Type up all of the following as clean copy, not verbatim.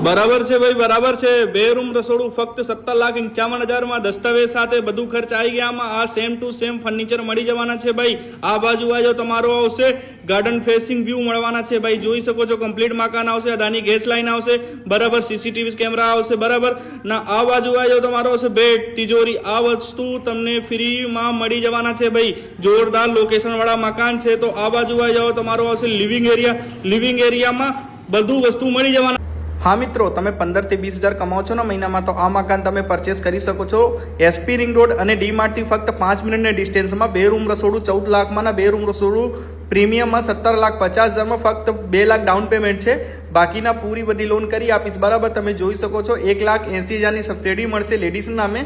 बराबर है भाई, बराबर है। 2 रूम रसोड़ू फक्त 17,51,000 में दस्तावेज साथे बधु खर्च आई गया। आ सेम टू सेम फर्निचर मळी जवाना छे भाई। आ बाजू आ जो तमारो आवशे गार्डन फेसिंग व्यू मळवाना छे भाई। जोई सको छो कम्प्लीट मकान आवशे, अदानी गैस लाइन आवशे बराबर, सीसीटीवी कैमरा आवशे बराबर ना। आ बाजू आ जो तमारो आवशे बेड, तिजोरी, आ वस्तु तमने फ्री में मळी जवाना छे भाई। जोरदार लोकेशन वाला मकान छे। तो आ बाजू आ जाओ तमारो आवशे लिविंग एरिया में बधु वस्तु मळी जवाना। हाँ मित्रों, તમે 15 થી 20 હજાર કમાઓ છો ને મહિનામાં, તો આ મકાન તમે પરચેસ કરી શકો છો। એસપી રિંગ રોડ અને ડી માર્ટથી ફક્ત 5 મિનિટના ડિસ્ટન્સમાં 2 રૂમ રસોડું 14 લાખમાંના 2 રૂમ રસોડું પ્રીમિયમમાં 17,50,000માં ફક્ત 2 લાખ ડાઉન પેમેન્ટ છે। બાકીના પૂરી બધી લોન કરી આપીશ બરાબર। તમે જોઈ શકો છો 1,80,000ની સબસિડી મળશે લેડીઝના નામે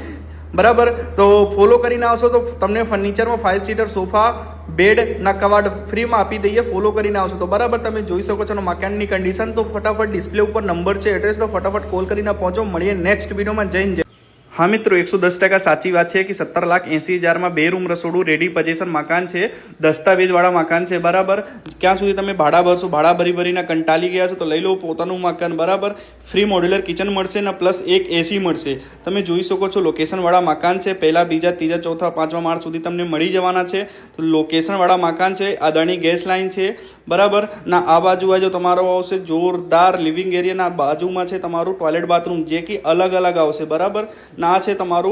બરાબર। તો ફોલો કરીને આવશો તો તમને ફર્નિચરમાં 5 સીટર સોફા, બેડ ના કવાડ ફ્રીમાં આપી દઈએ। ફોલો કરીને આવશો તો બરાબર। તમે જોઈ શકો છો મકાનની કન્ડિશન તો ફટાફટ ડિસ્પ્લે ઉપર નંબર છે, એડ્રેસ તો ફટાફટ કોલ કરીને પહોંચો। મળીએ નેક્સ્ટ વિડીયોમાં। જય हाँ मित्रों, 110% साची बात है कि 17,80,000 में 2 रूम रसोड़ू रेडी पोजीशन मकान है, दस्तावेज वाला मकान है बराबर। क्या सुधी तमे भाड़ा भरशो, भाड़ा भरी भरीने कंटाली गया छो तो लई लो पोतानुं मकान बराबर। फ्री मॉड्युलर किचन मळशे ने प्लस एक एसी मळशे। तमे जोई शको छो लोकेशन वाला मकान है। पहला, बीजा, तीजा, चौथा, पांचमा माळ सुधी तमने मळी जवाना छे। तो लोकेशन वाला मकान है, अदानी गैस लाइन है बराबर ना। आ बाजू जो तमारो आवशे जोरदार लिविंग एरिया ना बाजुमां छे तमारुं टॉयलेट बाथरूम, जे कि अलग अलग आवशे बराबर ना। છે તમારું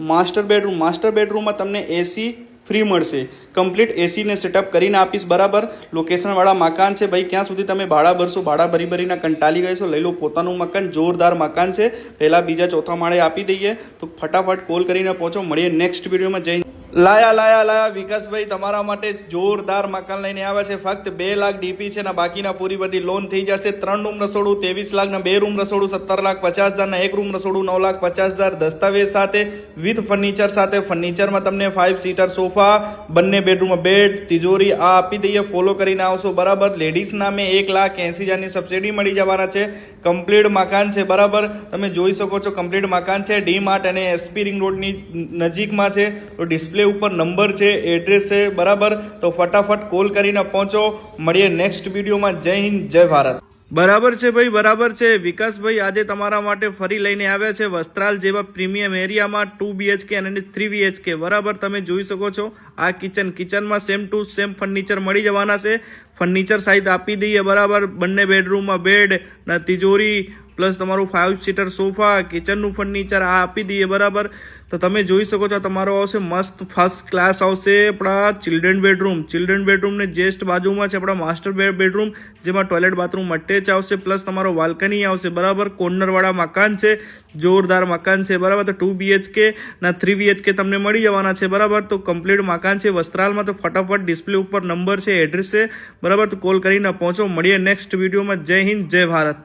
માસ્ટર બેડરૂમમાં તમને એસી फ्री મળશે। કમ્પ્લીટ એસી ને સેટઅપ કરીને આપીશ બરાબર। લોકેશન વાળા મકાન છે ભાઈ। ક્યાં સુધી તમે ભાડા ભરશો, ભાડા ભરી ભરીને કંટાળી ગઈ છો, લઈ લો પોતાનું મકાન। જોરદાર મકાન છે, પહેલા, બીજા, ચોથા માળે આપી દઈએ। તો ફટાફટ કોલ કરીને પહોંચો। મળીએ નેક્સ્ટ વિડીયોમાં। જય લાયા વિકાસભાઈ તમારા માટે જોરદાર મકાન લઈને આવ્યા છે। ફક્ત 2 લાખ ડીપી છે ને બાકીના પૂરી બધી લોન થઈ જશે। 3 રૂમ રસોડું 23 લાખ ના, 2 રૂમ રસોડું 17,50,000 ના, 1 રૂમ રસોડું 9,50,000 દસ્તાવેજ સાથે વિથ ફર્નિચર સાથે। ફર્નિચરમાં તમને 5 સીટર સોફા, બંને બેડરૂમમાં બેડ, તિજોરી આ આપી દઈએ। ફોલો કરીને આવશો બરાબર। લેડીઝ નામે 1,80,000ની સબસિડી મળી જવાના છે। કમ્પ્લીટ મકાન છે બરાબર। તમે જોઈ શકો છો કમ્પ્લીટ મકાન છે। ડી માર્ટ અને એસપી રિંગ રોડની નજીકમાં છે। તો ડિસ્પ્લે ઉપર નંબર છે, એડ્રેસ છે બરાબર। તો ફટાફટ કોલ કરીને પહોંચો। મળીએ નેક્સ્ટ વિડીયોમાં। જય હિન્દ, જય ભારત। બરાબર છે ભાઈ, બરાબર છે। વિકાસભાઈ આજે તમારા માટે ફરી લઈને આવ્યા છે વસ્ત્રાલ જેવા પ્રીમિયમ એરિયામાં 2 BHK અને 3 BHK બરાબર। તમે જોઈ શકો છો આ કિચનમાં સેમ ટુ સેમ ફર્નિચર મળી જવાના છે। ફર્નિચર સાઈઝ આપી દઈએ બરાબર। બંને બેડરૂમમાં બેડ ના, તિજોરી પ્લસ તમારું 5 સીટર સોફા, કિચનનું ફર્નિચર આ આપી દઈએ બરાબર। તો તમે જોઈ શકો છો તમારો આવશે મસ્ત ફર્સ્ટ ક્લાસ આવશે આપણા ચિલ્ડ્રન બેડરૂમને જસ્ટ બાજુમાં છે આપણા માસ્ટર બેડરૂમ, જેમાં ટોયલેટ બાથરૂમ અટેચ આવશે પ્લસ તમારો બાલ્કની આવશે બરાબર। કોર્નરવાળા મકાન છે, જોરદાર મકાન છે બરાબર। તો 2 BHK ના 3 BHK તમને મળી જવાના છે બરાબર। તો કમ્પ્લીટ મકાન છે વસ્ત્રાલમાં। તો ફટાફટ ડિસ્પ્લે ઉપર નંબર છે, એડ્રેસ છે બરાબર। તો કોલ કરીને પહોંચો। મળીએ નેક્સ્ટ વિડીયોમાં। જય હિન્દ, જય ભારત।